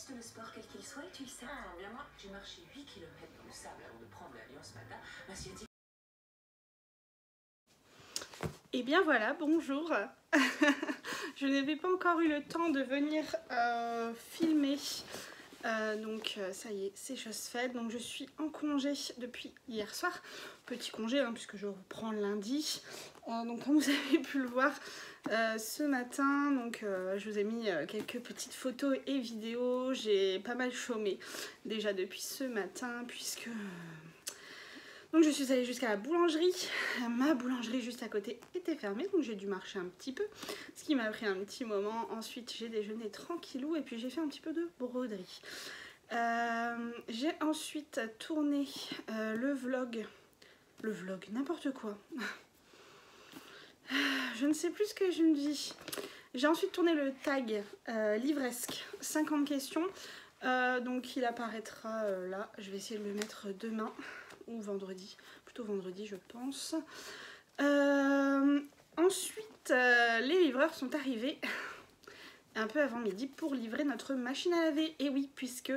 détestes le sport quel qu'il soit et tu le sais. Ah, bien moi, j'ai marché 8 km dans le sable avant de prendre l'avion ce matin. Ma sciatique. Et bien voilà, bonjour. Je n'avais pas encore eu le temps de venir filmer. Donc ça y est, c'est chose faite. Donc je suis en congé depuis hier soir. Petit congé hein, puisque je reprends lundi. Donc comme vous avez pu le voir ce matin, donc, je vous ai mis quelques petites photos et vidéos. J'ai pas mal chômé déjà depuis ce matin puisque... Donc je suis allée jusqu'à la boulangerie, ma boulangerie juste à côté était fermée, donc j'ai dû marcher un petit peu, ce qui m'a pris un petit moment. Ensuite j'ai déjeuné tranquillou et puis j'ai fait un petit peu de broderie. J'ai ensuite tourné le vlog, n'importe quoi. Je ne sais plus ce que je me dis. J'ai ensuite tourné le tag livresque, 50 questions, donc il apparaîtra là, je vais essayer de le mettre demain. Ou vendredi, plutôt vendredi je pense. Ensuite les livreurs sont arrivés un peu avant midi pour livrer notre machine à laver. Et oui, puisque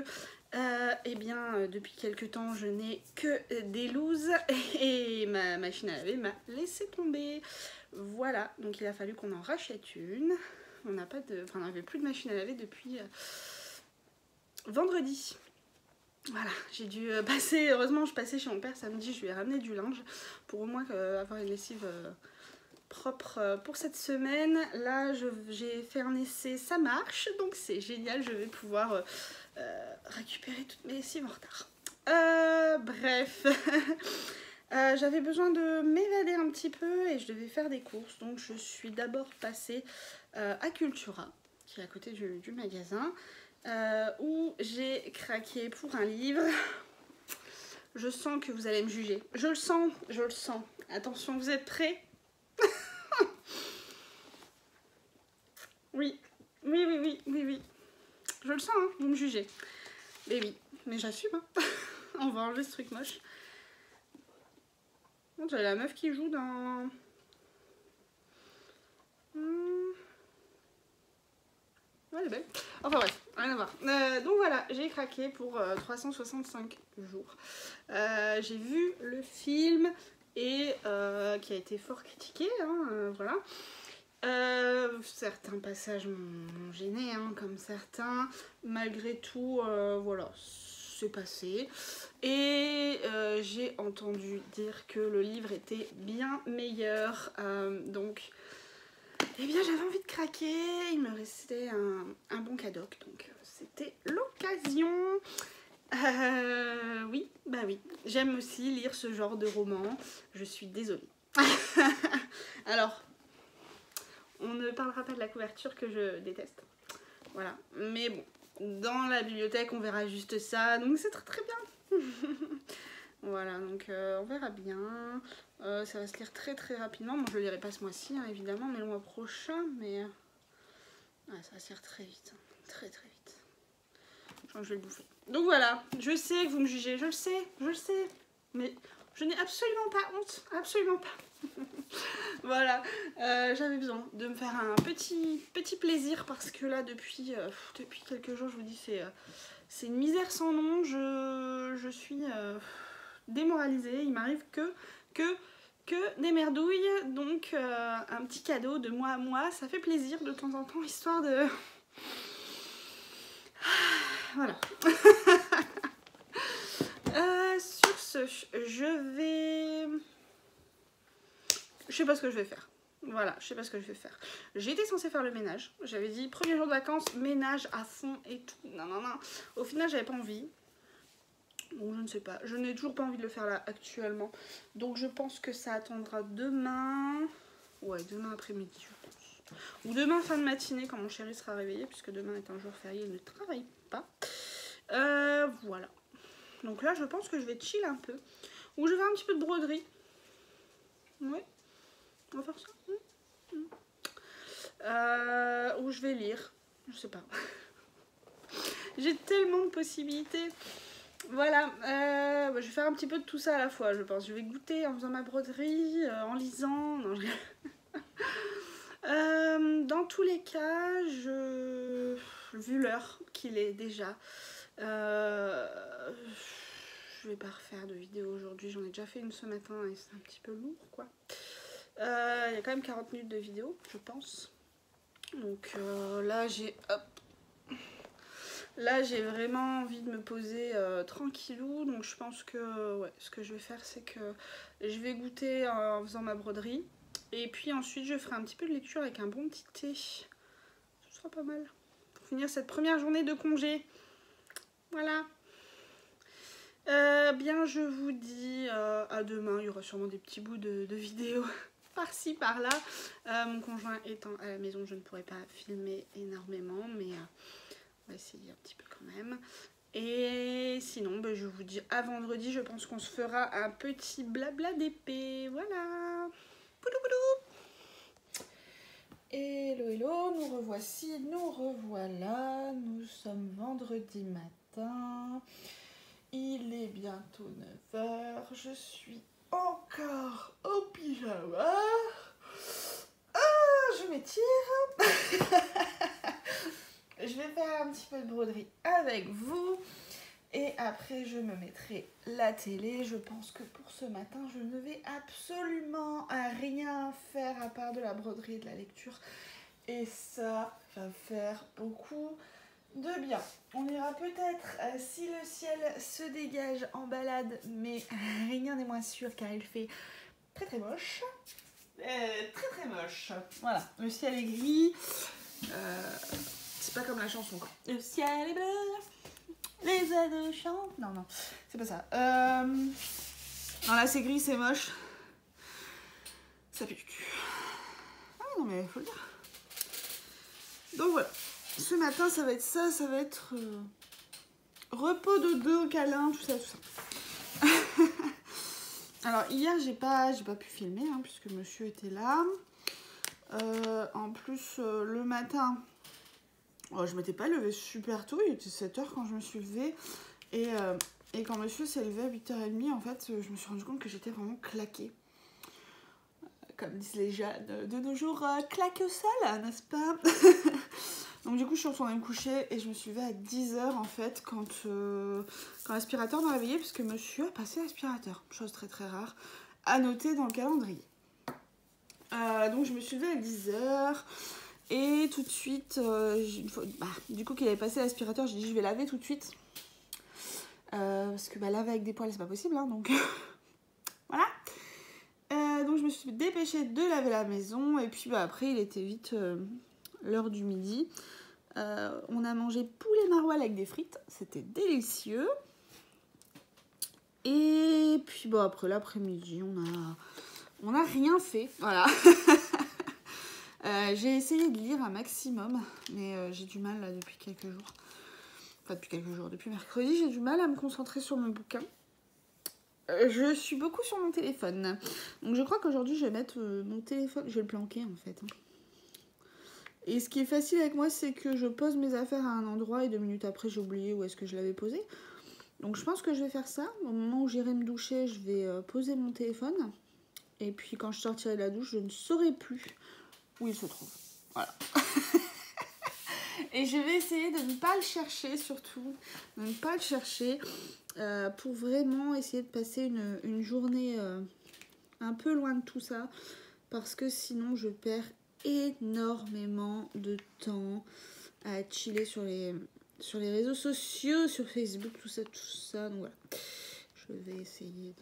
eh bien depuis quelques temps je n'ai que des looses et ma machine à laver m'a laissé tomber. Voilà, donc il a fallu qu'on en rachète une. On n'a pas de, enfin on n'avait plus de machine à laver depuis vendredi. Voilà, j'ai dû passer, heureusement je passais chez mon père samedi, je lui ai ramené du linge pour au moins avoir une lessive propre pour cette semaine. Là j'ai fait un essai, ça marche, donc c'est génial, je vais pouvoir récupérer toutes mes lessives en retard. Bref, j'avais besoin de m'évader un petit peu et je devais faire des courses, donc je suis d'abord passée à Cultura, qui est à côté du magasin. Où j'ai craqué pour un livre. Je sens que vous allez me juger. Je le sens, je le sens. Attention, vous êtes prêts? Oui, oui, oui, oui, oui, oui. Je le sens, hein, vous me jugez. Mais oui, mais j'assume. Hein. On va enlever ce truc moche. J'ai la meuf qui joue dans... Ouais, elle est belle. Enfin bref, rien à voir. Donc voilà, j'ai craqué pour 365 jours. J'ai vu le film et qui a été fort critiqué, hein, voilà. Certains passages m'ont gêné, hein, comme certains. Malgré tout, voilà, c'est passé. Et j'ai entendu dire que le livre était bien meilleur. Donc... Eh bien j'avais envie de craquer, il me restait un bon cadeau, donc c'était l'occasion. Oui, bah oui, j'aime aussi lire ce genre de roman, je suis désolée. Alors, on ne parlera pas de la couverture que je déteste, voilà, mais bon, dans la bibliothèque on verra juste ça, donc c'est très très bien. Voilà, donc on verra bien. Ça va se lire très très rapidement. Bon, je le lirai pas ce mois-ci, hein, évidemment, mais le mois prochain. Mais ouais, ça va se lire très vite. Très très vite. Je crois que je vais le bouffer. Donc voilà, je sais que vous me jugez, je le sais. Mais je n'ai absolument pas honte. Absolument pas. Voilà, j'avais besoin de me faire un petit plaisir parce que là, depuis quelques jours, je vous dis, c'est une misère sans nom. Je suis... démoralisée, il m'arrive que des merdouilles, donc un petit cadeau de moi à moi, ça fait plaisir de temps en temps, histoire de... Voilà. Sur ce, je sais pas ce que je vais faire. Voilà, je sais pas ce que je vais faire. J'étais censée faire le ménage, j'avais dit premier jour de vacances, ménage à fond et tout, non. Au final, j'avais pas envie. Donc je ne sais pas, je n'ai toujours pas envie de le faire là actuellement. Donc je pense que ça attendra demain. Ouais, demain après-midi je pense. Ou demain fin de matinée quand mon chéri sera réveillé, puisque demain est un jour férié, il ne travaille pas. Voilà. Donc là je pense que je vais chill un peu. Ou je vais faire un petit peu de broderie. Ouais, on va faire ça. Ou je vais lire, je sais pas. J'ai tellement de possibilités. Voilà, je vais faire un petit peu de tout ça à la fois, je pense. Je vais goûter en faisant ma broderie, en lisant. Non, dans tous les cas, je vu l'heure qu'il est déjà. Je vais pas refaire de vidéo aujourd'hui, j'en ai déjà fait une ce matin et c'est un petit peu lourd quoi. Il y a quand même 40 minutes de vidéo, je pense. Donc là j'ai vraiment envie de me poser tranquillou. Donc je pense que ouais, ce que je vais faire c'est que je vais goûter en faisant ma broderie. Et puis ensuite je ferai un petit peu de lecture avec un bon petit thé. Ce sera pas mal. Pour finir cette première journée de congé. Voilà. Bien je vous dis à demain. Il y aura sûrement des petits bouts de vidéos par-ci par-là. Mon conjoint étant à la maison, je ne pourrai pas filmer énormément, mais on va essayer un petit peu quand même. Et sinon, je vous dis à vendredi. Je pense qu'on se fera un petit blabla d'épée. Voilà. Boudou boudou. Hello hello, nous revoici, nous revoilà. Nous sommes vendredi matin. Il est bientôt 9 h. Je suis encore au pyjama. Je m'étire. Je vais faire un petit peu de broderie avec vous. Et après, je me mettrai la télé. Je pense que pour ce matin, je ne vais absolument rien faire à part de la broderie et de la lecture. Et ça va faire beaucoup de bien. On ira peut-être si le ciel se dégage en balade, mais rien n'est moins sûr car il fait très très moche. Très moche. Voilà, le ciel est gris. C'est pas comme la chanson quoi. Le ciel est bleu, les oiseaux chantent. Non, non, c'est pas ça. Non, là c'est gris, c'est moche. Ça pue du cul. Ah non mais faut le dire. Donc voilà. Ce matin, ça va être ça, ça va être repos, dodo, câlin, tout ça, tout ça. Alors hier, j'ai pas pu filmer, hein, puisque monsieur était là. En plus, le matin, je m'étais pas levée super tôt, il était 7 h quand je me suis levée. Et quand monsieur s'est levé à 8 h 30, en fait, je me suis rendu compte que j'étais vraiment claquée. Comme disent les jeunes de nos jours, claque au sol, n'est-ce pas? Donc du coup je suis retournée me coucher et je me suis levée à 10 h en fait quand l'aspirateur m'a réveillée, puisque monsieur a passé l'aspirateur, chose très très rare, à noter dans le calendrier. Donc je me suis levée à 10 h et tout de suite, du coup qu'il avait passé l'aspirateur, j'ai dit je vais laver tout de suite. Parce que laver avec des poils c'est pas possible, hein, donc voilà. Donc je me suis dépêchée de laver la maison et puis après il était vite l'heure du midi. On a mangé poulet maroilles avec des frites, c'était délicieux. Et puis après l'après-midi on a rien fait, voilà. J'ai essayé de lire un maximum, mais j'ai du mal là depuis quelques jours. Enfin depuis mercredi, j'ai du mal à me concentrer sur mon bouquin. Je suis beaucoup sur mon téléphone. Donc je crois qu'aujourd'hui je vais mettre mon téléphone, je vais le planquer en fait. Et ce qui est facile avec moi, c'est que je pose mes affaires à un endroit et 2 minutes après j'ai oublié où est-ce que je l'avais posé. Donc je pense que je vais faire ça. Au moment où j'irai me doucher, je vais poser mon téléphone. Et puis quand je sortirai de la douche, je ne saurai plus où il se trouve. Voilà. Et je vais essayer de ne pas le chercher surtout. De ne pas le chercher pour vraiment essayer de passer une journée un peu loin de tout ça. Parce que sinon je perds énormément de temps à chiller sur les réseaux sociaux, sur Facebook, tout ça. Donc voilà. Je vais essayer.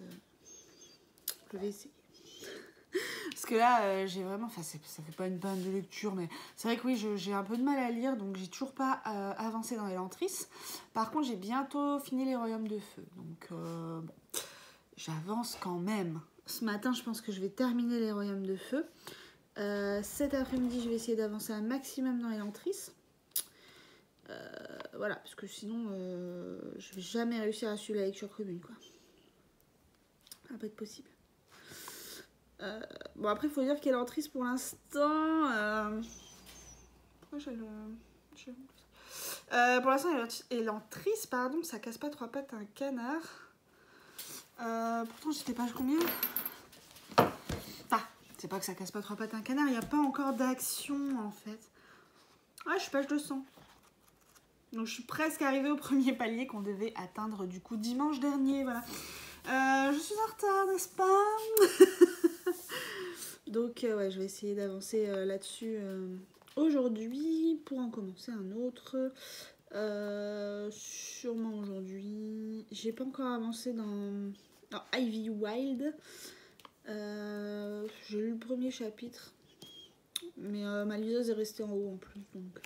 Parce que là, j'ai vraiment... Enfin, ça fait pas une panne de lecture, mais c'est vrai que oui, j'ai un peu de mal à lire, donc j'ai toujours pas avancé dans Elantris. Par contre, j'ai bientôt fini les Royaumes de Feu. Donc, bon, j'avance quand même. Ce matin, je pense que je vais terminer les Royaumes de Feu. Cet après-midi, je vais essayer d'avancer un maximum dans Elantris. Voilà, parce que sinon, je vais jamais réussir à suivre la lecture commune, quoi. Ça va pas être possible. Bon, après il faut dire qu'Elantris pour l'instant pourquoi j'ai pour l'instant Elantris, pardon, ça casse pas 3 pattes un canard. Pourtant j'étais page combien? C'est pas que ça casse pas 3 pattes un canard, il n'y a pas encore d'action en fait. Ah, je suis page 200. Donc je suis presque arrivée au premier palier qu'on devait atteindre du coup dimanche dernier, voilà. Je suis en retard, n'est-ce pas? Donc ouais, je vais essayer d'avancer là-dessus aujourd'hui pour en commencer un autre. Sûrement aujourd'hui. J'ai pas encore avancé dans Ivy Wild. J'ai lu le premier chapitre. Mais ma liseuse est restée en haut en plus. Donc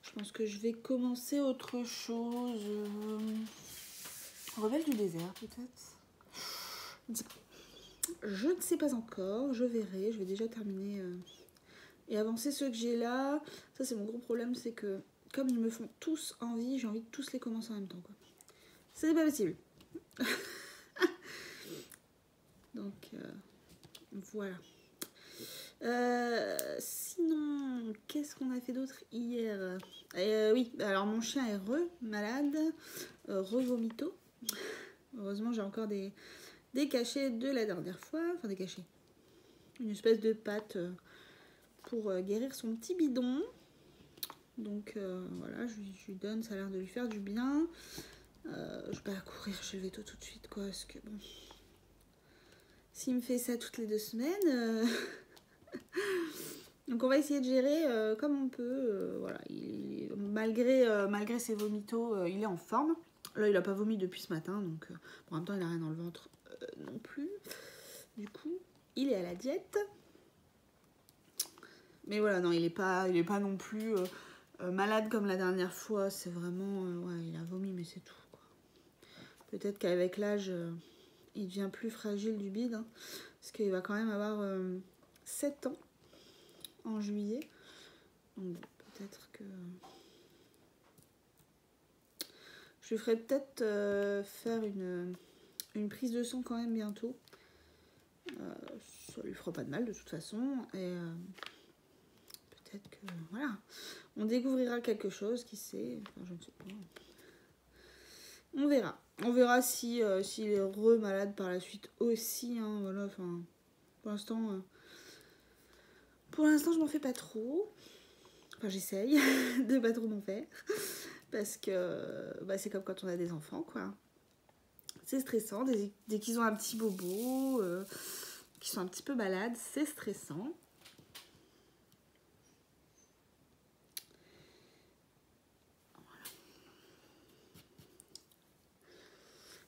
je pense que je vais commencer autre chose. Rebelle du désert peut-être. Je ne sais pas encore. Je verrai. Je vais déjà terminer et avancer ceux que j'ai là. Ça c'est mon gros problème. C'est que comme ils me font tous envie, j'ai envie de tous les commencer en même temps, quoi. C'est pas possible. Donc voilà. Sinon, qu'est-ce qu'on a fait d'autre hier? Oui, alors mon chien est malade, vomito. Heureusement, j'ai encore des cachets de la dernière fois. Enfin, des cachets. Une espèce de pâte pour guérir son petit bidon. Donc voilà, je lui donne, ça a l'air de lui faire du bien. Je vais pas courir chez le veto tout de suite, quoi, parce que bon... S'il me fait ça toutes les 2 semaines... Donc on va essayer de gérer comme on peut. Voilà, malgré ses vomitos, il est en forme. Là, il a pas vomi depuis ce matin, donc en même temps, il a rien dans le ventre non plus. Du coup, il est à la diète. Mais voilà, non, il est pas non plus malade comme la dernière fois. C'est vraiment, ouais, il a vomi, mais c'est tout, quoi. Peut-être qu'avec l'âge, il devient plus fragile du bide, hein, parce qu'il va quand même avoir 7 ans. En juillet. Donc peut-être que... Je lui ferai peut-être faire une prise de sang quand même bientôt. Ça lui fera pas de mal de toute façon. Et peut-être que... Voilà. On découvrira quelque chose, qui sait. Enfin, je ne sais pas. On verra. On verra s'il est malade par la suite aussi. Hein, voilà, enfin... Pour l'instant... je m'en fais pas trop. Enfin, j'essaye de pas trop m'en faire. Parce que c'est comme quand on a des enfants, quoi. C'est stressant. Dès qu'ils ont un petit bobo, qu'ils sont un petit peu malades, c'est stressant.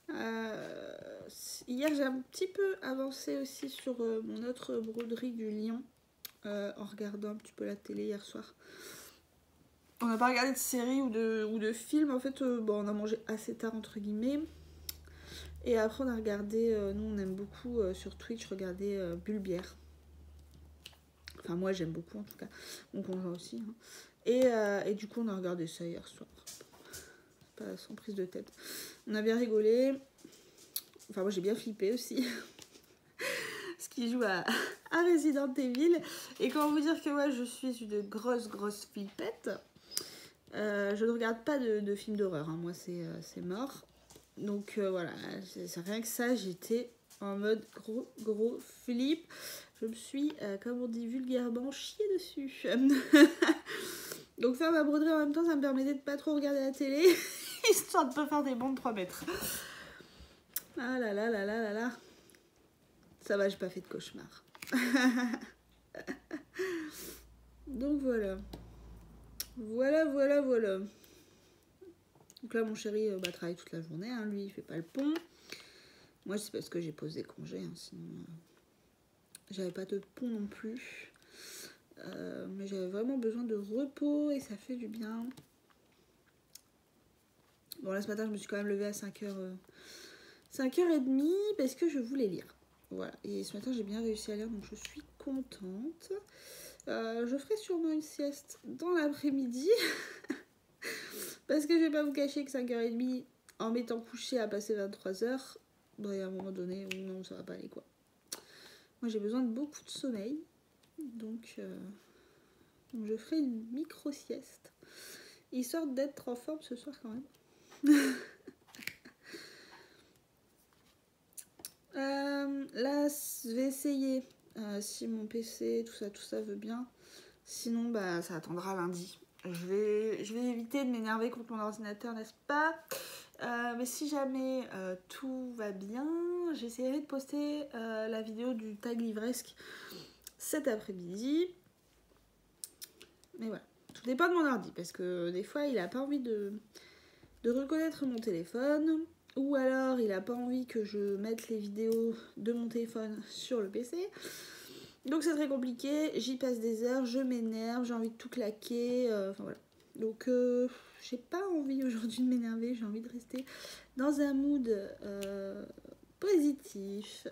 Voilà. Hier, j'ai un petit peu avancé aussi sur mon autre broderie du lion. En regardant un petit peu la télé hier soir. On n'a pas regardé de série ou de film. En fait, on a mangé assez tard, entre guillemets. Et après, on a regardé... nous, on aime beaucoup sur Twitch regarder Bulbière. Enfin, moi, j'aime beaucoup, en tout cas. Mon conjoint aussi. Hein. Et du coup, on a regardé ça hier soir. Pas sans prise de tête. On a bien rigolé. Enfin, moi, j'ai bien flippé aussi. Parce qu'il joue à Resident Evil. Et comment vous dire que ouais, je suis une grosse flippette. Je ne regarde pas de films d'horreur. Hein. Moi, c'est mort. Donc voilà, c'est rien que ça, j'étais en mode gros flip. Je me suis, comme on dit vulgairement, chié dessus. Donc faire ma broderie en même temps, ça me permettait de pas trop regarder la télé, histoire de pas faire des bonds de 3 mètres. Ah là là là là là là. Ça va, j'ai pas fait de cauchemar. Donc voilà. Voilà. Donc là, mon chéri travaille toute la journée. Hein. Lui, il fait pas le pont. Moi, c'est parce que j'ai posé congé. Hein. Sinon, j'avais pas de pont non plus. Mais j'avais vraiment besoin de repos et ça fait du bien. Bon, là, ce matin, je me suis quand même levée à 5h30 parce que je voulais lire. Voilà. Et ce matin, j'ai bien réussi à lire, donc je suis contente. Je ferai sûrement une sieste dans l'après-midi. Parce que je vais pas vous cacher que 5h30, en m'étant couchée à passer 23h, il y a un moment donné où non, ça va pas aller, quoi. Moi, j'ai besoin de beaucoup de sommeil. Donc je ferai une micro-sieste. Histoire d'être en forme ce soir quand même. Là, je vais essayer si mon PC, tout ça veut bien. Sinon, ça attendra lundi. je vais éviter de m'énerver contre mon ordinateur, n'est-ce pas? Mais si jamais tout va bien, j'essaierai de poster la vidéo du tag livresque cet après-midi. Mais voilà, tout dépend de mon ordi, parce que des fois il a pas envie de reconnaître mon téléphone, ou alors il a pas envie que je mette les vidéos de mon téléphone sur le PC. Donc c'est très compliqué, j'y passe des heures, je m'énerve, j'ai envie de tout claquer, enfin voilà. Donc j'ai pas envie aujourd'hui de m'énerver, j'ai envie de rester dans un mood positif,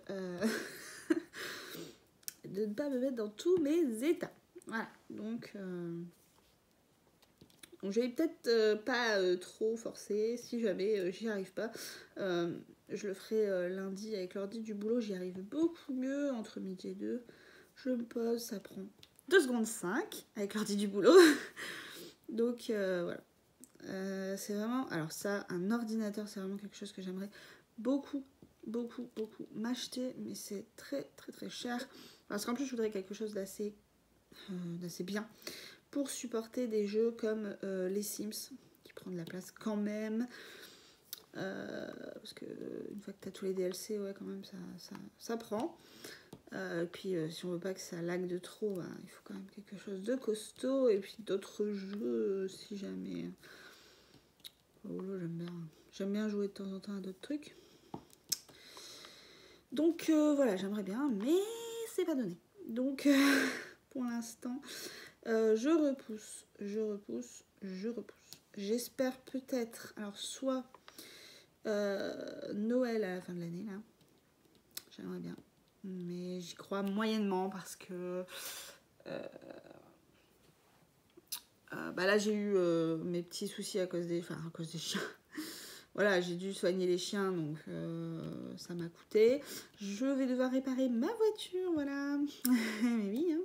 de ne pas me mettre dans tous mes états. Voilà, donc je vais peut-être pas trop forcer, si jamais j'y arrive pas. Je le ferai lundi avec l'ordi du boulot, j'y arrive beaucoup mieux entre midi et 2. Je me pose, ça prend 2 secondes 5 avec l'ordi du boulot. Donc voilà. C'est vraiment... Alors ça, un ordinateur, c'est vraiment quelque chose que j'aimerais beaucoup m'acheter. Mais c'est très cher. Parce qu'en plus, je voudrais quelque chose d'assez bien pour supporter des jeux comme les Sims, qui prend de la place quand même. Parce que une fois que tu as tous les DLC, ouais, quand même, ça prend. Et puis si on veut pas que ça lag de trop, bah, il faut quand même quelque chose de costaud. Et puis d'autres jeux, si jamais. Oh là, j'aime bien jouer de temps en temps à d'autres trucs. Donc voilà, j'aimerais bien, mais c'est pas donné. Donc pour l'instant, je repousse. J'espère peut-être, alors soit Noël à la fin de l'année, là. J'aimerais bien. Mais j'y crois moyennement parce que bah là j'ai eu mes petits soucis à cause des chiens. Voilà, j'ai dû soigner les chiens, donc ça m'a coûté. Je vais devoir réparer ma voiture, voilà. Mais oui, hein.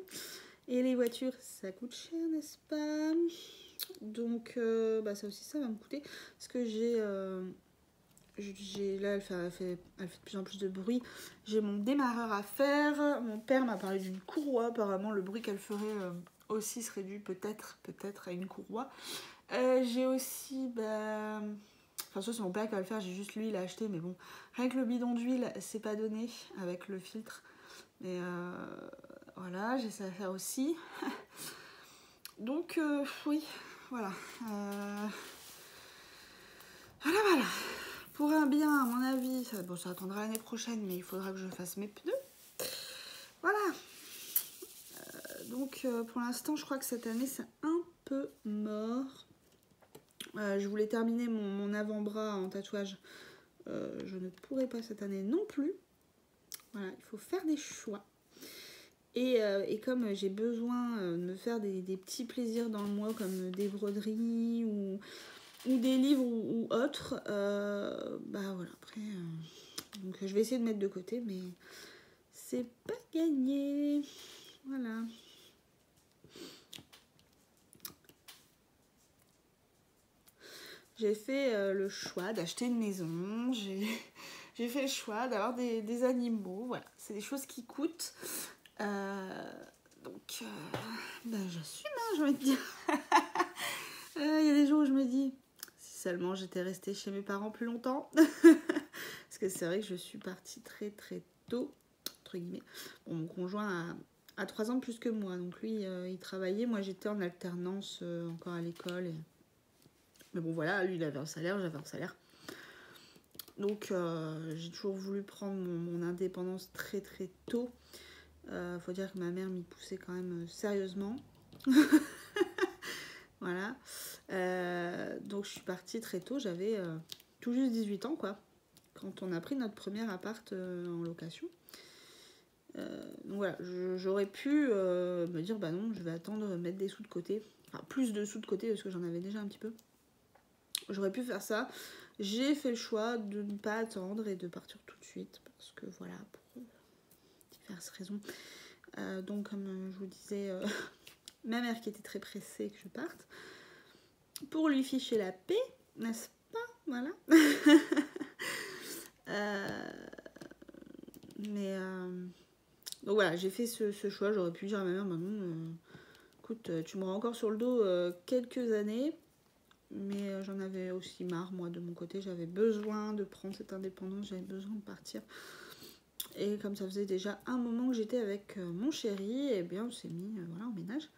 Et les voitures, ça coûte cher, n'est-ce pas? Donc bah ça aussi, ça va me coûter. Parce que là, elle fait de plus en plus de bruit. J'ai mon démarreur à faire. Mon père m'a parlé d'une courroie. Apparemment, le bruit qu'elle ferait aussi serait dû peut-être à une courroie. J'ai aussi... Enfin, ça, c'est mon père qui va le faire. J'ai juste lui, il a acheté. Mais bon, rien que le bidon d'huile, c'est pas donné avec le filtre. Mais voilà, j'ai ça à faire aussi. Donc, oui, voilà. Voilà. Pour un bien, à mon avis, ça attendra l'année prochaine, mais il faudra que je fasse mes pneus. Voilà. Donc, pour l'instant, je crois que cette année, c'est un peu mort. Je voulais terminer mon avant-bras en tatouage. Je ne pourrai pas cette année non plus. Voilà, il faut faire des choix. Et comme j'ai besoin de me faire des petits plaisirs dans le mois, comme des broderies ou des livres ou autres, bah voilà, après donc je vais essayer de mettre de côté, mais c'est pas gagné, voilà. J'ai fait le choix d'acheter une maison, j'ai fait le choix d'avoir des animaux, voilà, c'est des choses qui coûtent, donc j'assume, hein, j'ai envie de dire. Il y a des jours où je me dis, si seulement j'étais restée chez mes parents plus longtemps. Parce que c'est vrai que je suis partie très tôt, entre guillemets. Bon, mon conjoint a 3 ans de plus que moi, donc lui, il travaillait. Moi, j'étais en alternance encore à l'école. Mais bon, voilà, lui, il avait un salaire, j'avais un salaire. Donc, j'ai toujours voulu prendre mon indépendance très tôt. Faut dire que ma mère m'y poussait quand même sérieusement. Voilà. Donc je suis partie très tôt, j'avais tout juste 18 ans, quoi, quand on a pris notre premier appart en location. Donc voilà, j'aurais pu me dire, bah non, je vais attendre, mettre des sous de côté. Enfin, plus de sous de côté, parce que j'en avais déjà un petit peu. J'aurais pu faire ça. J'ai fait le choix de ne pas attendre et de partir tout de suite, parce que voilà, pour diverses raisons. Donc comme je vous disais, ma mère qui était très pressée que je parte, pour lui ficher la paix, n'est-ce pas? Voilà. Donc voilà, j'ai fait ce choix. J'aurais pu dire à ma mère, bah non, écoute, tu m'auras encore sur le dos quelques années. Mais j'en avais aussi marre, moi, de mon côté. J'avais besoin de prendre cette indépendance, j'avais besoin de partir. Et comme ça faisait déjà un moment que j'étais avec mon chéri, eh bien, on s'est mis voilà, en ménage.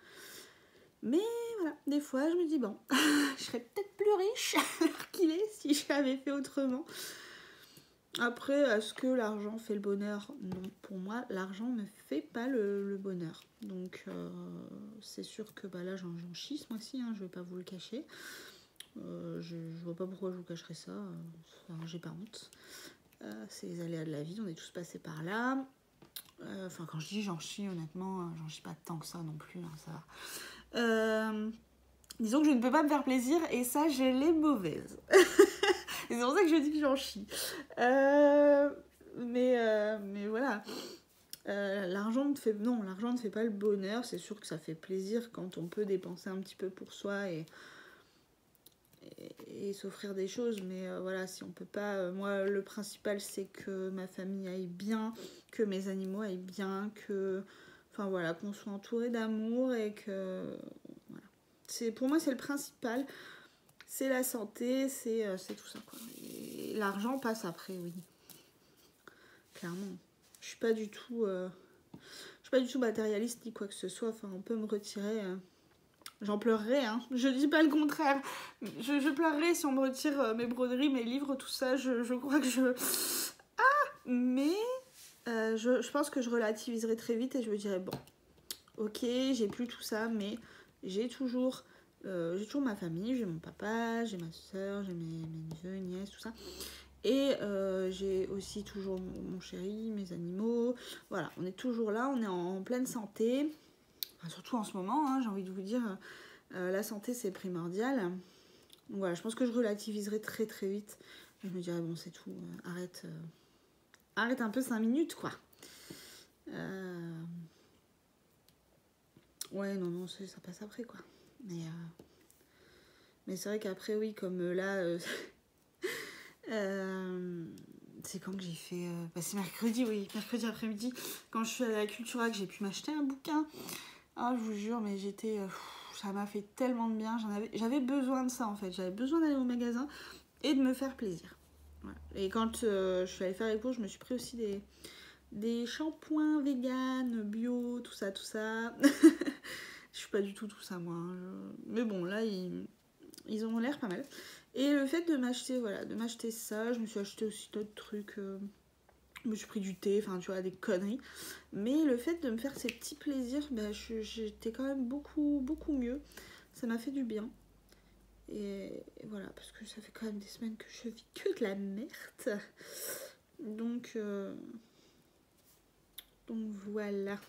Mais voilà, des fois, je me dis, bon, je serais peut-être plus riche à l'heure qu'il est si j'avais fait autrement. Après, est-ce que l'argent fait le bonheur? Non, pour moi, l'argent ne fait pas le bonheur. Donc, c'est sûr que bah, là, j'en chie ce mois-ci, hein, je vais pas vous le cacher. Je vois pas pourquoi je vous cacherais ça. Enfin, j'ai pas honte. C'est les aléas de la vie, on est tous passés par là. Enfin, quand je dis j'en chie, honnêtement, j'en chie pas tant que ça non plus, hein, ça va. Disons que je ne peux pas me faire plaisir et ça, je l'ai mauvaise. Et c'est pour ça que je dis que j'en chie. Mais voilà. L'argent ne fait pas le bonheur. C'est sûr que ça fait plaisir quand on peut dépenser un petit peu pour soi et s'offrir des choses, mais voilà, si on peut pas, moi le principal c'est que ma famille aille bien, que mes animaux aillent bien, que enfin voilà, qu'on soit entouré d'amour et que voilà. Pour moi c'est le principal, c'est la santé, c'est tout ça quoi. Et l'argent passe après, oui, clairement. Je suis pas du tout matérialiste ni quoi que ce soit, enfin on peut me retirer j'en pleurerais, hein. Je dis pas le contraire. Je pleurerais si on me retire mes broderies, mes livres, tout ça. Je crois que je... Mais je pense que je relativiserai très vite et je me dirais, bon, ok, j'ai plus tout ça, mais j'ai toujours ma famille, j'ai mon papa, j'ai ma soeur, j'ai mes neveux, nièces, tout ça. Et j'ai aussi toujours mon chéri, mes animaux. Voilà, on est toujours là, on est en pleine santé. Enfin, surtout en ce moment, hein, j'ai envie de vous dire, la santé c'est primordial. Donc voilà, je pense que je relativiserai très très vite. Je me dirais, bon, c'est tout, arrête un peu 5 minutes, quoi. Ouais, non, ça passe après, quoi. Mais c'est vrai qu'après, oui, comme là, c'est quand que j'ai fait... bah, c'est mercredi, oui, mercredi après-midi, quand je suis allée à la Cultura, que j'ai pu m'acheter un bouquin. Ah, je vous jure, mais j'étais... ça m'a fait tellement de bien. J'avais besoin de ça, en fait. J'avais besoin d'aller au magasin et de me faire plaisir. Voilà. Et quand je suis allée faire les cours, je me suis pris aussi des shampoings vegan, bio, tout ça. Je suis pas du tout ça, moi. Hein. Mais bon, là, ils ont l'air pas mal. Et le fait de m'acheter ça, je me suis acheté aussi d'autres trucs... Je me suis pris du thé, enfin tu vois, des conneries. Mais le fait de me faire ces petits plaisirs, bah, j'étais quand même beaucoup mieux. Ça m'a fait du bien. Et voilà, parce que ça fait quand même des semaines que je vis que de la merde. Donc voilà.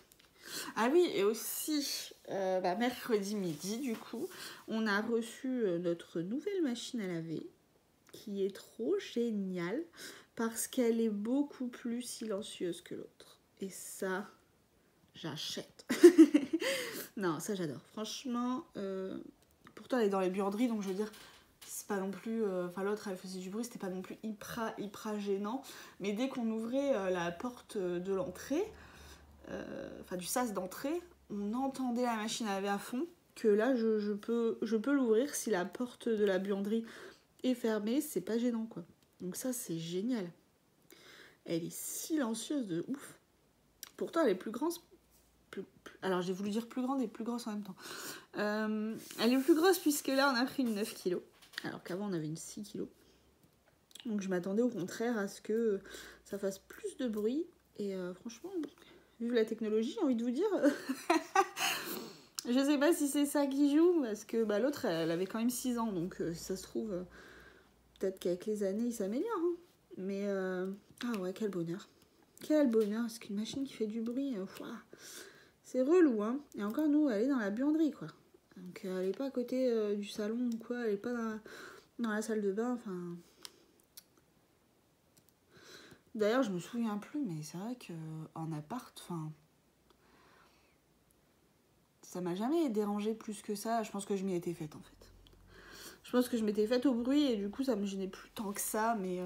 Ah oui, et aussi, mercredi midi, du coup, on a reçu notre nouvelle machine à laver, qui est trop géniale. Parce qu'elle est beaucoup plus silencieuse que l'autre. Et ça, j'achète. Non, ça j'adore. Franchement, pourtant elle est dans les buanderies, donc je veux dire, c'est pas non plus... Enfin l'autre elle faisait du bruit, c'était pas non plus hyper gênant. Mais dès qu'on ouvrait la porte de l'entrée, enfin du sas d'entrée, on entendait la machine à laver à fond. Que là, je peux l'ouvrir si la porte de la buanderie est fermée, c'est pas gênant quoi. Donc ça, c'est génial. Elle est silencieuse de ouf. Pourtant, elle est plus grande. Alors, j'ai voulu dire plus grande et plus grosse en même temps. Elle est plus grosse puisque là, on a pris une 9 kg. Alors qu'avant, on avait une 6 kg. Donc, je m'attendais au contraire à ce que ça fasse plus de bruit. Et franchement, vu la technologie, j'ai envie de vous dire... je sais pas si c'est ça qui joue, parce que l'autre, elle avait quand même 6 ans. Donc, si ça se trouve... peut-être qu'avec les années, il s'améliore. Hein. Mais, ah ouais, quel bonheur. Quel bonheur, parce qu'une machine qui fait du bruit, c'est relou, hein. Et encore, nous, elle est dans la buanderie, quoi. Donc, elle est pas à côté du salon ou quoi, elle est pas dans la salle de bain, enfin... D'ailleurs, je me souviens plus, mais c'est vrai qu'en appart, enfin... ça m'a jamais dérangé plus que ça. Je pense que je m'y étais faite, en fait. Je pense que je m'étais faite au bruit et du coup, ça me gênait plus tant que ça, mais...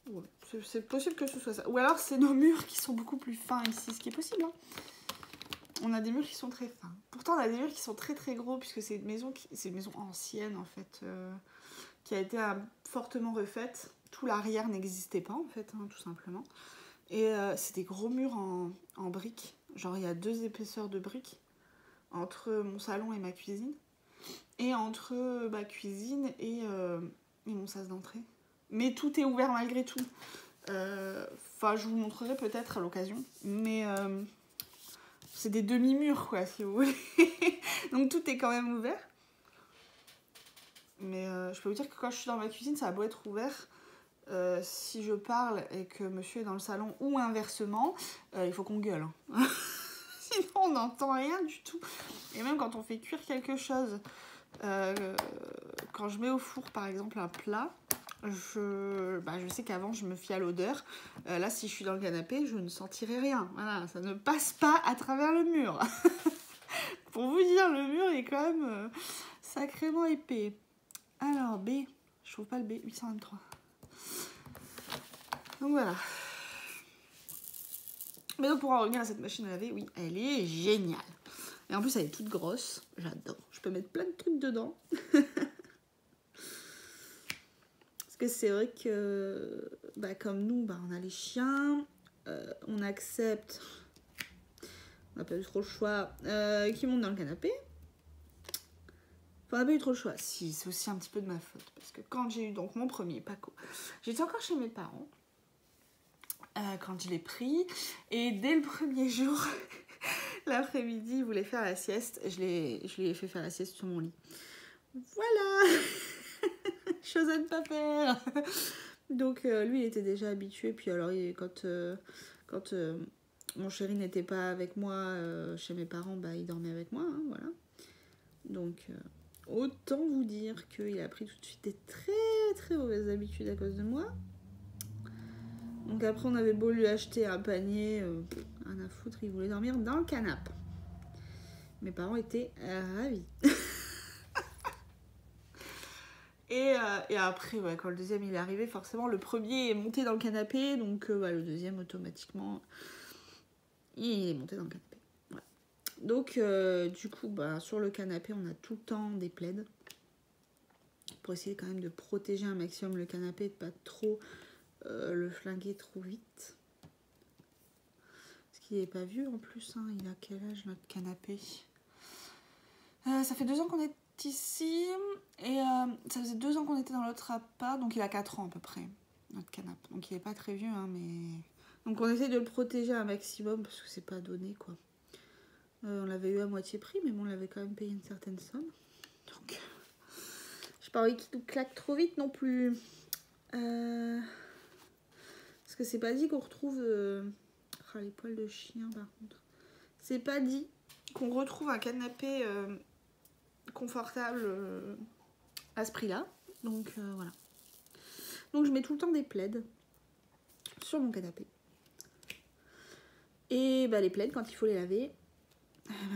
ouais, C'est possible que ce soit ça. Ou alors c'est nos murs qui sont beaucoup plus fins ici, ce qui est possible. Hein. On a des murs qui sont très fins. Pourtant on a des murs qui sont très très gros puisque c'est une maison ancienne en fait, qui a été fortement refaite. Tout l'arrière n'existait pas en fait, hein, tout simplement. Et c'est des gros murs en briques. Genre il y a 2 épaisseurs de briques entre mon salon et ma cuisine. Et entre ma cuisine et mon sas d'entrée. Mais tout est ouvert malgré tout. Enfin, je vous montrerai peut-être à l'occasion. Mais c'est des demi-murs, quoi, si vous voulez. Donc tout est quand même ouvert. Mais je peux vous dire que quand je suis dans ma cuisine, ça a beau être ouvert. Si je parle et que monsieur est dans le salon ou inversement, il faut qu'on gueule. Hein. Sinon, on n'entend rien du tout. Et même quand on fait cuire quelque chose, quand je mets au four, par exemple, un plat, je sais qu'avant, je me fie à l'odeur. Là, si je suis dans le canapé, je ne sentirai rien. Voilà, ça ne passe pas à travers le mur. Pour vous dire, le mur est quand même sacrément épais. Alors, B. Je trouve pas le B, 823. Donc voilà. Mais donc pour en revenir à cette machine à laver, oui, elle est géniale. Et en plus, elle est toute grosse. J'adore. Je peux mettre plein de trucs dedans. Parce que c'est vrai que, comme nous, on a les chiens. On accepte, on n'a pas eu trop le choix, qui montent dans le canapé. Enfin, on n'a pas eu trop le choix. Si, c'est aussi un petit peu de ma faute. Parce que quand j'ai eu donc mon premier Paco, j'étais encore chez mes parents. Quand je l'ai pris. Et dès le premier jour, l'après-midi, il voulait faire la sieste. Je lui ai fait faire la sieste sur mon lit. Voilà. Chose à ne pas faire. Donc lui, il était déjà habitué. Puis alors, quand mon chéri n'était pas avec moi chez mes parents, il dormait avec moi. Hein, voilà. Donc, autant vous dire qu'il a pris tout de suite des très très mauvaises habitudes à cause de moi. Donc après, on avait beau lui acheter un panier, rien à foutre, il voulait dormir dans le canapé. Mes parents étaient ravis. et après, quand le deuxième il est arrivé, forcément, le premier est monté dans le canapé, donc le deuxième, automatiquement, il est monté dans le canapé. Voilà. Donc, du coup, sur le canapé, on a tout le temps des plaids. Pour essayer quand même de protéger un maximum le canapé, de pas trop... le flinguer trop vite. Parce qu'il n'est pas vieux en plus, hein. Il a quel âge notre canapé? Ça fait 2 ans qu'on est ici et ça faisait 2 ans qu'on était dans l'autre appart, donc il a 4 ans à peu près, notre canapé. Donc il n'est pas très vieux, hein, mais... Donc on essaie de le protéger un maximum parce que c'est pas donné, quoi. On l'avait eu à moitié prix, mais bon, on l'avait quand même payé une certaine somme. Donc, j'ai pas envie qu'il nous claque trop vite non plus. Parce que c'est pas dit qu'on retrouve... les poils de chien par contre. C'est pas dit qu'on retrouve un canapé confortable à ce prix-là. Donc voilà. Donc je mets tout le temps des plaids sur mon canapé. Et les plaids, quand il faut les laver...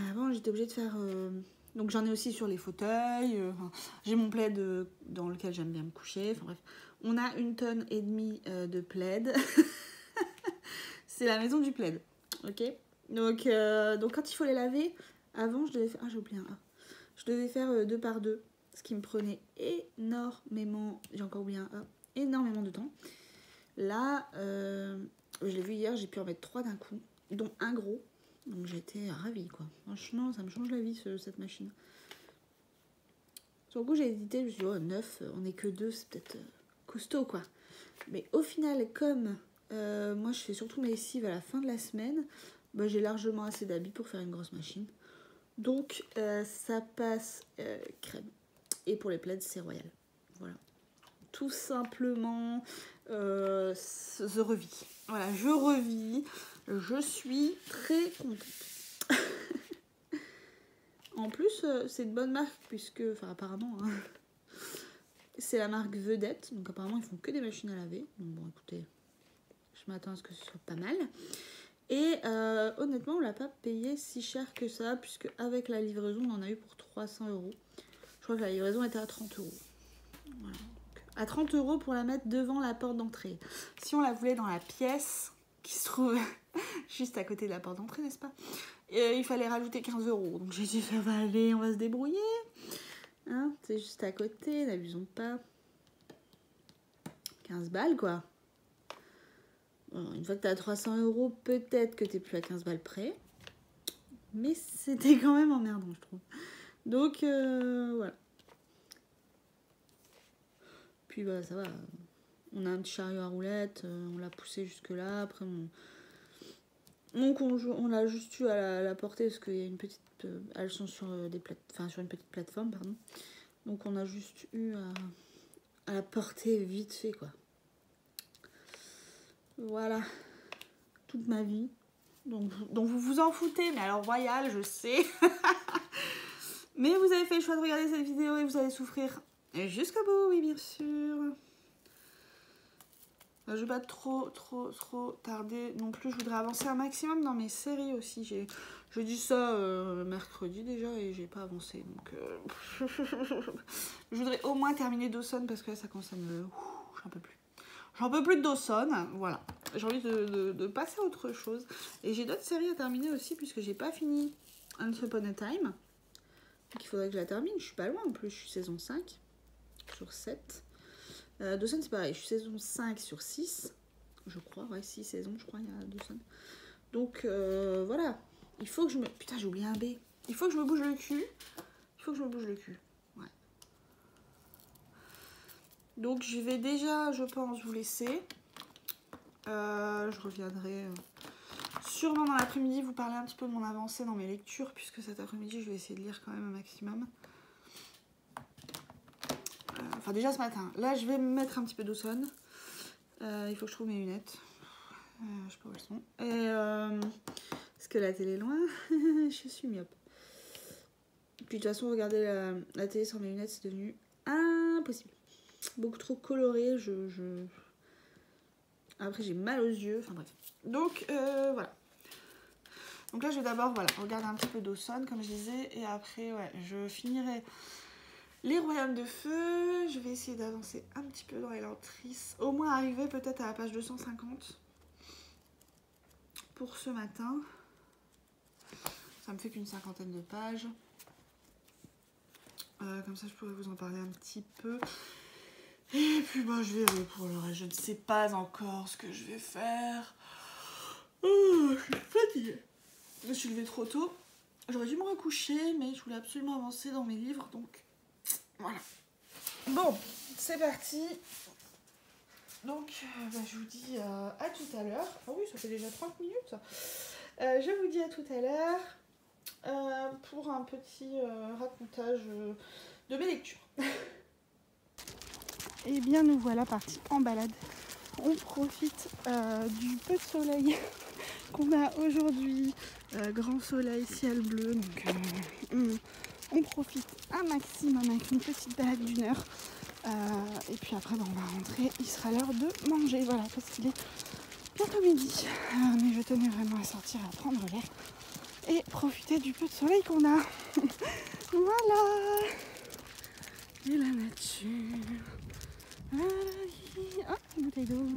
avant j'étais obligée de faire... Donc j'en ai aussi sur les fauteuils. J'ai mon plaid dans lequel j'aime bien me coucher. Enfin bref. On a 1,5 tonne de plaids. C'est la maison du plaid. Ok. Donc quand il faut les laver, avant je devais faire... Ah, j'ai oublié un A. Je devais faire 2 par 2. Ce qui me prenait énormément... J'ai encore oublié un A. Énormément de temps. Là, je l'ai vu hier, j'ai pu en mettre 3 d'un coup. Dont un gros. Donc j'étais ravie, quoi. Franchement, ça me change la vie, cette machine. Sur le coup, j'ai hésité. Je me suis dit, 9, on n'est que 2, c'est peut-être costaud, quoi. Mais au final, comme moi, je fais surtout mes lessives à la fin de la semaine, j'ai largement assez d'habits pour faire une grosse machine. Donc, ça passe crème. Et pour les plaids, c'est royal. Voilà. Tout simplement, je revis. Voilà, je revis. Je suis très contente. En plus, c'est de bonne marque, puisque, apparemment, hein, c'est la marque Vedette. Donc, apparemment, ils font que des machines à laver. Donc, bon, écoutez, je m'attends à ce que ce soit pas mal. Et honnêtement, on l'a pas payé si cher que ça, puisque avec la livraison, on en a eu pour 300 €. Je crois que la livraison était à 30 €. Voilà. Donc, à 30 € pour la mettre devant la porte d'entrée. Si on la voulait dans la pièce qui se trouve juste à côté de la porte d'entrée, n'est-ce pas? Il fallait rajouter 15 €. Donc j'ai dit, ça va aller, on va se débrouiller. Hein, c'est juste à côté, n'abusons pas. 15 balles, quoi. Bon, une fois que tu as 300 €, peut-être que tu n'es plus à 15 balles près. Mais c'était quand même emmerdant, je trouve. Donc, voilà. Puis, bah, ça va. On a un petit chariot à roulettes. On l'a poussé jusque-là. Après, mon conjoint, on l'a juste eu à la portée parce qu'il y a une petite... elles sont sur, sur une petite plateforme, pardon. Donc, on a juste eu à la portée vite fait, quoi. Voilà. Toute ma vie. Donc vous vous en foutez, mais alors royal, je sais. Mais vous avez fait le choix de regarder cette vidéo et vous allez souffrir jusqu'au bout, oui, bien sûr. Je vais pas trop tarder non plus. Je voudrais avancer un maximum dans mes séries aussi. Je dis ça mercredi déjà et j'ai pas avancé. Donc je voudrais au moins terminer Dawson parce que là ça commence à me... j'en peux plus. J'en peux plus de Dawson, voilà. J'ai envie de passer à autre chose. Et j'ai d'autres séries à terminer aussi, puisque j'ai pas fini Once Upon a Time. Donc il faudrait que je la termine. Je suis pas loin en plus, je suis saison 5 sur 7. Dawson c'est pareil, je suis saison 5 sur 6. Je crois, ouais, 6 saisons, je crois, il y a Dawson. Donc voilà. Il faut que je me... Putain, j'ai oublié un B. Il faut que je me bouge le cul. Ouais. Donc je vais déjà, je pense, vous laisser. Je reviendrai sûrement dans l'après-midi vous parler un petit peu de mon avancée dans mes lectures, puisque cet après-midi je vais essayer de lire quand même un maximum. Enfin déjà ce matin. Là je vais me mettre un petit peu Dawson. Il faut que je trouve mes lunettes. Je sais pas où elles sont. Et parce que la télé est loin, je suis myope. Puis de toute façon regarder la télé sans mes lunettes c'est devenu impossible. Beaucoup trop coloré, après j'ai mal aux yeux, enfin bref. Donc voilà. Donc là je vais d'abord regarder un petit peu Dawson comme je disais. Et après ouais, je finirai les Royaumes de Feu. Je vais essayer d'avancer un petit peu dans les Elantris. Au moins arriver peut-être à la page 250 pour ce matin. Ça me fait qu'une 50aine de pages. Comme ça je pourrais vous en parler un petit peu. Et puis bah je verrai pour le reste. Je ne sais pas encore ce que je vais faire. Oh, je suis fatiguée. Je me suis levée trop tôt. J'aurais dû me recoucher, mais je voulais absolument avancer dans mes livres, donc voilà. Bon, c'est parti. Donc, je vous dis à tout à l'heure. Ah oui, ça fait déjà 30 minutes. Je vous dis à tout à l'heure pour un petit racontage de mes lectures. Et bien, nous voilà partis en balade. On profite du peu de soleil qu'on a aujourd'hui. Grand soleil, ciel bleu. Donc, on profite un maximum avec une petite balade d'1 heure. Et puis après, on va rentrer. Il sera l'heure de manger. Voilà, parce qu'il est bientôt midi. Mais je tenais vraiment à sortir, à prendre l'air et profiter du peu de soleil qu'on a. Voilà. Et la nature. Ah, une bouteille d'eau.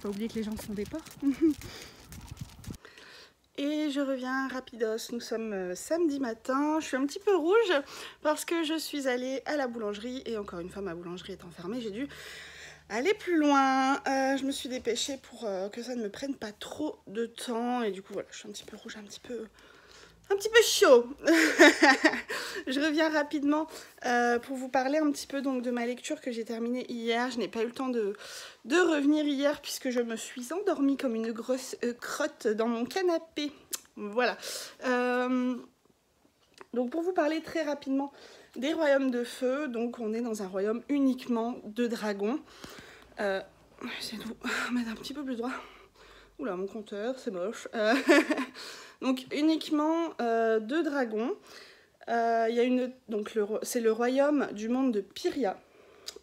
Faut oublier que les gens sont des porcs. Et je reviens rapidos, nous sommes samedi matin. Je suis un petit peu rouge parce que je suis allée à la boulangerie. Et encore une fois, ma boulangerie étant fermée, j'ai dû aller plus loin. Je me suis dépêchée pour que ça ne me prenne pas trop de temps. Et du coup, voilà, je suis un petit peu rouge, un petit peu chaud. Je reviens rapidement pour vous parler un petit peu donc de ma lecture que j'ai terminée hier. Je n'ai pas eu le temps de revenir hier puisque je me suis endormie comme une grosse crotte dans mon canapé. Voilà. Donc pour vous parler très rapidement des Royaumes de Feu, donc on est dans un royaume uniquement de dragons. J'essaie de vous mettre un petit peu plus droit. Oula, mon compteur, c'est moche. Donc uniquement 2 dragons. C'est le royaume du monde de Pyria.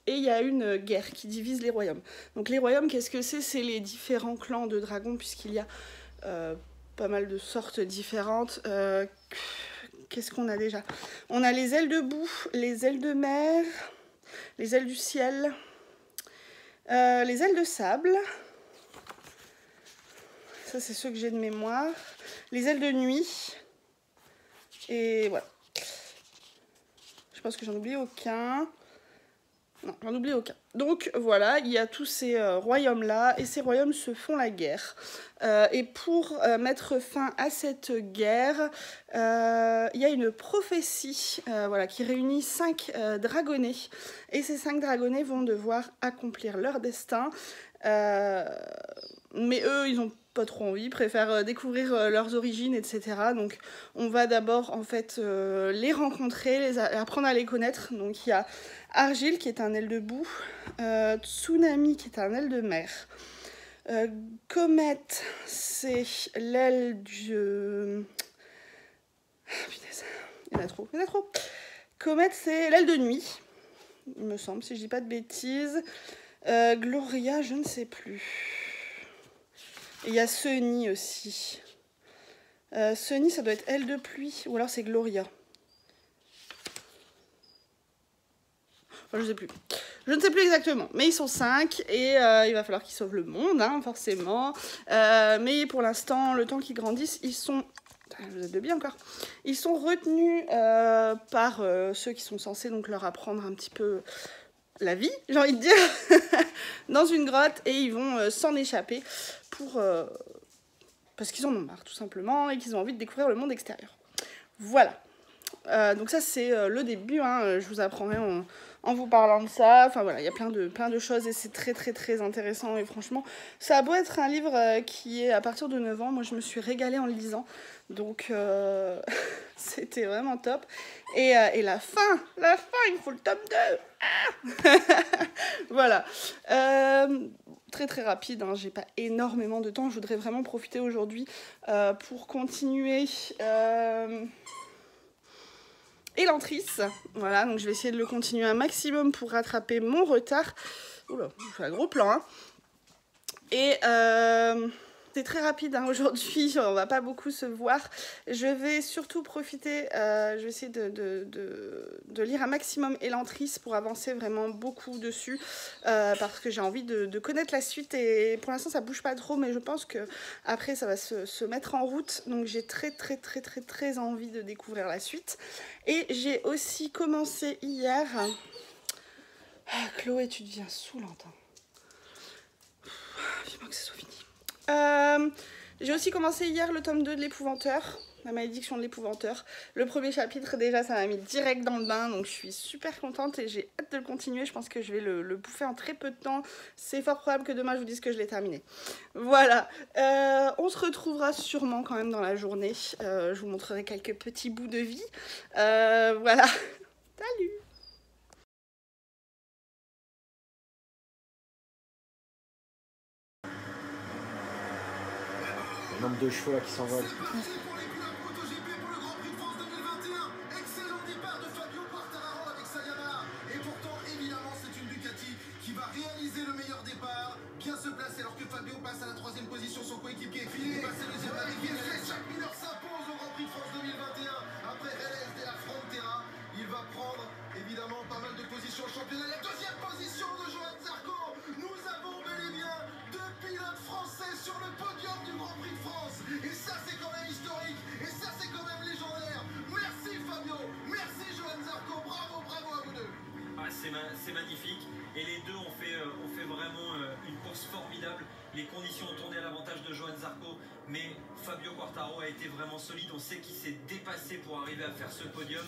Et il y a une guerre qui divise les royaumes. Donc les royaumes, qu'est-ce que c'est? C'est les différents clans de dragons, puisqu'il y a pas mal de sortes différentes. Qu'est-ce qu'on a déjà? On a les ailes de boue, les ailes de mer, Les ailes du ciel. Les ailes de sable. Ça, c'est ceux que j'ai de mémoire. Les ailes de nuit. Et voilà. Je pense que j'en oublie aucun. Non, j'en oublie aucun. Donc voilà, il y a tous ces royaumes-là, et ces royaumes se font la guerre. Et pour mettre fin à cette guerre, il y a une prophétie voilà, qui réunit 5 dragonnets. Et ces 5 dragonnets vont devoir accomplir leur destin. Mais eux, ils ont pas trop envie, préfèrent découvrir leurs origines, etc. Donc on va d'abord en fait les rencontrer, apprendre à les connaître. Donc il y a Argile qui est un aile de boue, Tsunami qui est un aile de mer, Comète c'est l'aile du... Putain, il y en a trop, il y en a trop. Comète c'est l'aile de nuit, il me semble, si je dis pas de bêtises. Gloria, je ne sais plus. Et il y a Sunny aussi. Sunny, ça doit être aile de pluie. Ou alors c'est Gloria. Enfin, je sais plus. Je ne sais plus exactement. Mais ils sont 5. Et il va falloir qu'ils sauvent le monde, hein, forcément. Mais pour l'instant, le temps qu'ils grandissent, ils sont... Vous êtes de bien encore. Ils sont retenus par ceux qui sont censés donc leur apprendre un petit peu... la vie, j'ai envie de dire, dans une grotte, et ils vont s'en échapper pour parce qu'ils en ont marre tout simplement et qu'ils ont envie de découvrir le monde extérieur. Voilà. Donc ça c'est le début, hein. Je vous apprendrai en vous parlant de ça. Enfin voilà, il y a plein de choses et c'est très intéressant. Et franchement, ça a beau être un livre qui est à partir de 9 ans, moi je me suis régalée en le lisant. Donc c'était vraiment top. Et la fin, il faut le tome 2. Ah voilà. Très rapide, hein. J'ai pas énormément de temps. Je voudrais vraiment profiter aujourd'hui pour continuer Elantris. Voilà, donc je vais essayer de le continuer un maximum pour rattraper mon retard. Oula, je fais un gros plan, hein. Et c'est très rapide, hein, aujourd'hui, on va pas beaucoup se voir. Je vais surtout profiter, je vais essayer de lire un maximum Elantris pour avancer vraiment beaucoup dessus, parce que j'ai envie de connaître la suite. Et pour l'instant ça bouge pas trop, mais je pense que après ça va se mettre en route. Donc j'ai très envie de découvrir la suite. Et j'ai aussi commencé hier... Ah, Chloé, tu deviens saoulante, hein. Vivement que ça soit fini. J'ai aussi commencé hier le tome 2 de l'épouvanteur, la malédiction de l'épouvanteur. Le premier chapitre déjà ça m'a mis direct dans le bain, donc je suis super contente et j'ai hâte de le continuer. Je pense que je vais le bouffer en très peu de temps. C'est fort probable que demain je vous dise que je l'ai terminé. Voilà, on se retrouvera sûrement quand même dans la journée. Je vous montrerai quelques petits bouts de vie. Voilà, salut! Le nombre de chevaux là qui s'envolent. Excellent départ de Fabio Quartararo avec sa Yamaha. Et pourtant, évidemment, c'est une Ducati qui va réaliser le meilleur départ, bien se placer alors que Fabio passe à la 3e position. Son coéquipier est filé. Passé deuxième arrivé. Chaque mineur s'impose au Grand Prix de France 2021. Après Relais de la Frontera, il va prendre évidemment pas mal de positions au championnat. La 2e position de Johan Zarco. Nous avons bel et bien 2 pilotes français sur le podium du Grand Prix de France. Et ça, c'est quand même historique. Et ça, c'est quand même légendaire. Merci Fabio, merci Johan Zarco, bravo à vous deux. Ah, c'est magnifique. Et les deux ont fait vraiment une course formidable. Les conditions ont tourné à l'avantage de Johan Zarco. Mais Fabio Quartararo a été vraiment solide. On sait qu'il s'est dépassé pour arriver à faire ce podium.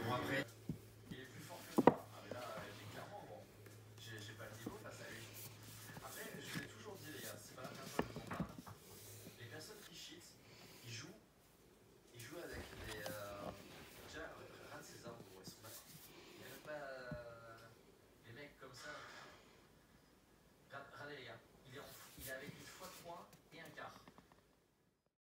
Bon, après...